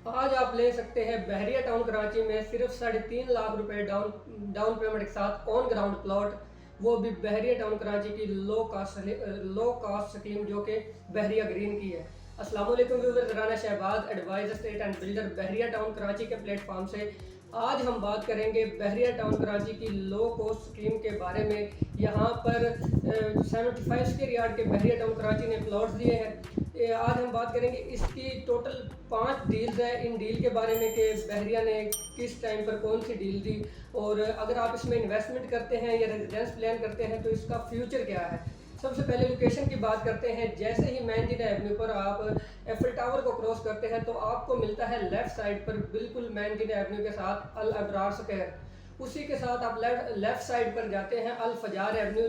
आज आप ले सकते हैं बहरिया टाउन कराची में सिर्फ 3.5 लाख रुपए डाउन पेमेंट के साथ ऑन ग्राउंड प्लॉट, वो भी बहरिया टाउन कराची की लो कास्ट स्कीम जो कि बहरिया ग्रीन की है। अस्सलाम वालेकुम viewers, Rana Shahbaz adviser state and builder Bahria Town Karachi के प्लेटफॉर्म से आज हम बात करेंगे बहरिया टाउन कराची की लो कॉस्ट स्कीम के बारे में। यहाँ पर 75 स्क्वायर यार्ड के बहरिया टाउन कराची ने प्लॉट्स दिए हैं। आज हम बात करेंगे इसकी टोटल 5 डील्स है, इन डील के बारे में कि बहरिया ने किस टाइम पर कौन सी डील दी, और अगर आप इसमें इन्वेस्टमेंट करते हैं या रेजिडेंस प्लान करते हैं तो इसका फ्यूचर क्या है। सबसे पहले लोकेशन की बात करते हैं। जैसे ही मेन जिना एवेन्यू पर आप एफिल टावर को क्रॉस करते हैं तो आपको मिलता है लेफ्ट साइड पर बिल्कुल मेन जिना एवेन्यू के साथ अल अबरार स्क्वायर। उसी के साथ आप लेफ्ट साइड पर जाते हैं अल फजार एवेन्यू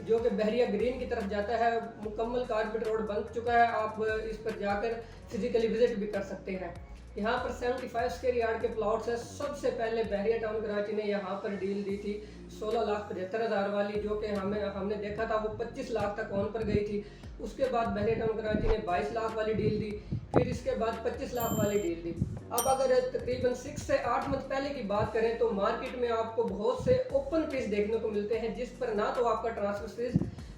जो कि बहरिया ग्रीन की तरफ जाता है। मुकम्मल कारपेट रोड बन चुका है, आप इस पर जाकर फिजिकली विजिट भी कर सकते हैं। यहाँ पर 75 स्क्वायर यार्ड के प्लॉट्स है। सबसे पहले बहरिया टाउन कराची ने यहाँ पर डील दी थी 16,75,000 वाली, जो कि हमने देखा था वो 25 लाख तक ऑन पर गई थी। उसके बाद बहरिया टाउन कराची ने 22 लाख वाली डील दी, फिर इसके बाद 25 लाख वाली डील दी। अब अगर तकरीबन 6 से 8 मंथ पहले की बात करें तो मार्केट में आपको बहुत से ओपन पीस देखने को मिलते हैं जिस पर ना तो आपका ट्रांसफर फीस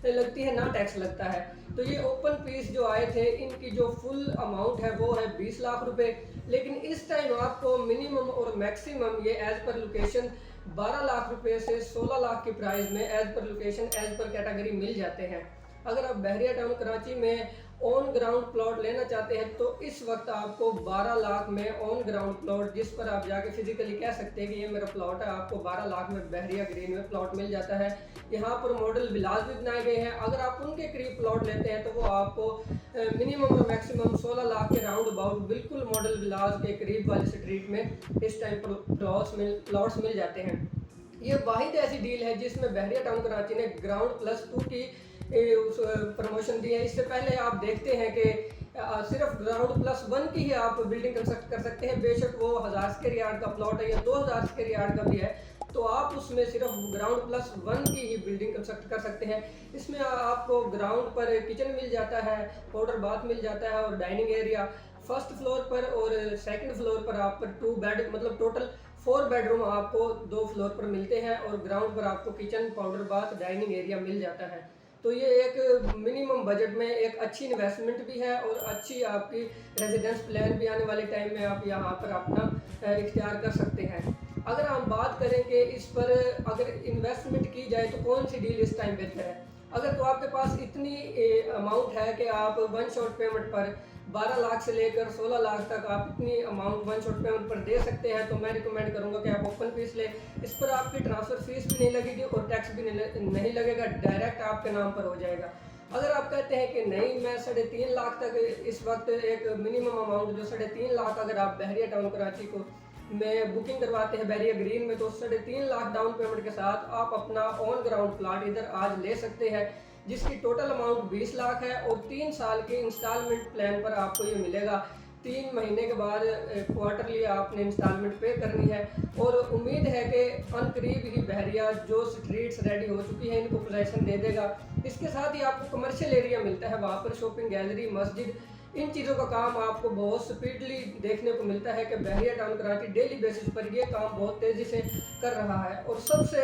लगती है ना टैक्स लगता है। तो ये ओपन पीस जो आए थे इनकी जो फुल अमाउंट है वो है 20 लाख रुपए, लेकिन इस टाइम आपको मिनिमम और मैक्सिमम ये एज पर लोकेशन 12 लाख रुपए से 16 लाख की प्राइस में as per location as per category मिल जाते हैं। अगर आप बहरिया टाउन कराची में ऑन ग्राउंड प्लॉट लेना चाहते हैं तो इस वक्त आपको 12 लाख में ऑन ग्राउंड प्लॉट, जिस पर आप जाके फिजिकली कह सकते हैं कि ये मेरा प्लॉट है, आपको 12 लाख में बहरिया ग्रीन में प्लॉट मिल जाता है। यहाँ पर मॉडल विलास भी बनाए गए हैं। अगर आप उनके करीब प्लॉट लेते हैं तो वो आपको मिनिमम और मैक्सिमम 16 लाख के राउंड अबाउट बिल्कुल मॉडल विलास के करीब वाली स्ट्रीट में इस टाइम पर प्लॉट्स मिल जाते हैं। ये वाहिद ऐसी डील है जिसमें बहरिया टाउन कराची ने ग्राउंड प्लस 2 की प्रमोशन दी है। इससे पहले आप देखते हैं कि सिर्फ ग्राउंड प्लस 1 की ही आप बिल्डिंग कंस्ट्रक्ट कर सकते हैं, बेशक वो 1000 स्क्वायर यार्ड का प्लॉट है या 2000 स्क्वायर यार्ड का भी है, तो आप उसमें सिर्फ ग्राउंड प्लस 1 की ही बिल्डिंग कंस्ट्रक्ट कर सकते हैं। इसमें आपको ग्राउंड पर किचन मिल जाता है, पाउडर बाथ मिल जाता है और डाइनिंग एरिया। फर्स्ट फ्लोर पर और सेकंड फ्लोर पर आप पर 2 बेड मतलब टोटल 4 बेडरूम आपको 2 फ्लोर पर मिलते हैं, और ग्राउंड पर आपको kitchen, powder bath, dining area मिल जाता है। तो ये एक मिनिमम बजट में एक अच्छी इन्वेस्टमेंट भी है और अच्छी आपकी रेजिडेंस प्लान भी आने वाले टाइम में आप यहाँ पर अपना इख्तियार कर सकते हैं। अगर हम बात करें कि इस पर अगर इन्वेस्टमेंट की जाए तो कौन सी डील इस टाइम बेहतर है, अगर तो आपके पास इतनी अमाउंट है कि आप वन शॉट पेमेंट पर 12 लाख से लेकर 16 लाख तक आप इतनी अमाउंट वन शॉट पेमेंट पर दे सकते हैं, तो मैं रिकमेंड करूंगा कि आप ओपन पीस लें। इस पर आपकी ट्रांसफ़र फीस भी नहीं लगेगी और टैक्स भी नहीं लगेगा, डायरेक्ट आपके नाम पर हो जाएगा। अगर आप कहते हैं कि नहीं मैं 3.5 लाख तक इस वक्त एक मिनिमम अमाउंट जो 3.5 लाख अगर आप बहरिया टाउन कराची को में बुकिंग करवाते हैं बहरिया ग्रीन में, तो 3.5 लाख डाउन पेमेंट के साथ आप अपना ऑन ग्राउंड प्लॉट इधर आज ले सकते हैं, जिसकी टोटल अमाउंट 20 लाख है और 3 साल के इंस्टॉलमेंट प्लान पर आपको ये मिलेगा। 3 महीने के बाद क्वार्टरली आपने इंस्टॉलमेंट पे करनी है, और उम्मीद है कि अनकरीब ही बहरिया जो स्ट्रीट्स रेडी हो चुकी है इनको पोजेसन दे देगा। इसके साथ ही आपको कमर्शियल एरिया मिलता है, वहाँ पर शॉपिंग गैलरी, मस्जिद, इन चीज़ों का काम आपको बहुत स्पीडली देखने को मिलता है कि बहरिया टाउन कराची डेली बेसिस पर ये काम बहुत तेज़ी से कर रहा है। और सबसे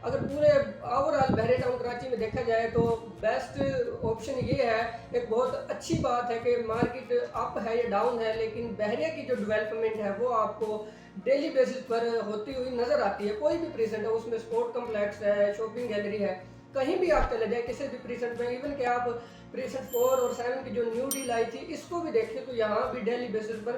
अगर पूरे ओवरऑल बहरिया टाउन कराची में देखा जाए तो बेस्ट ऑप्शन ये है, एक बहुत अच्छी बात है कि मार्केट अप है या डाउन है, लेकिन बहरिया की जो डेवलपमेंट है वो आपको डेली बेसिस पर होती हुई नज़र आती है। कोई भी प्रेजेंट है उसमें स्पोर्ट कम्प्लेक्स है, शॉपिंग गैलरी है, कहीं भी आप चले जाए किसी भी प्रीसेंट में, इवन कि आप प्रीसेंट 4 और 7 की जो न्यू डील आई थी इसको भी देखिए तो यहाँ भी डेली बेसिस पर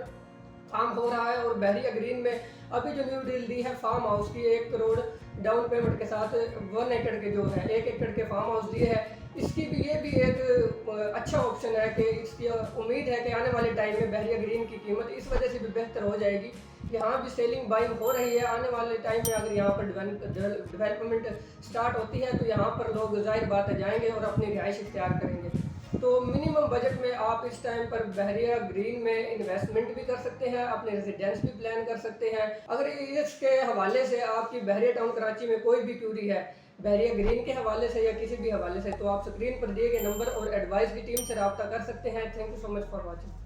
काम हो रहा है। और बहरिया ग्रीन में अभी जो न्यू डील दी है फार्म हाउस की 1 करोड़ डाउन पेमेंट के साथ 1 एकड़ के जो है 1 एकड़ के फार्म हाउस दिए है, इसकी भी ये भी एक अच्छा ऑप्शन है कि इसकी उम्मीद है कि आने वाले टाइम में बहरिया ग्रीन की कीमत इस वजह से भी बेहतर हो जाएगी। यहाँ भी सेलिंग बाइंग हो रही है। आने वाले टाइम में अगर यहाँ पर डेवलपमेंट स्टार्ट होती है तो यहाँ पर लोग जाहिर बात है जाएंगे और अपनी रिहाइश इख्तियार करेंगे। तो मिनिमम बजट में आप इस टाइम पर बहरिया ग्रीन में इन्वेस्टमेंट भी कर सकते हैं, अपने रेजिडेंस भी प्लान कर सकते हैं। अगर इसके हवाले से आपकी बहरिया टाउन कराची में कोई भी क्यूरी है बहरिया ग्रीन के हवाले से या किसी भी हवाले से, तो आप स्क्रीन पर दिए गए नंबर और एडवाइस की टीम से रब्ता कर सकते हैं। Thank you so much for watching.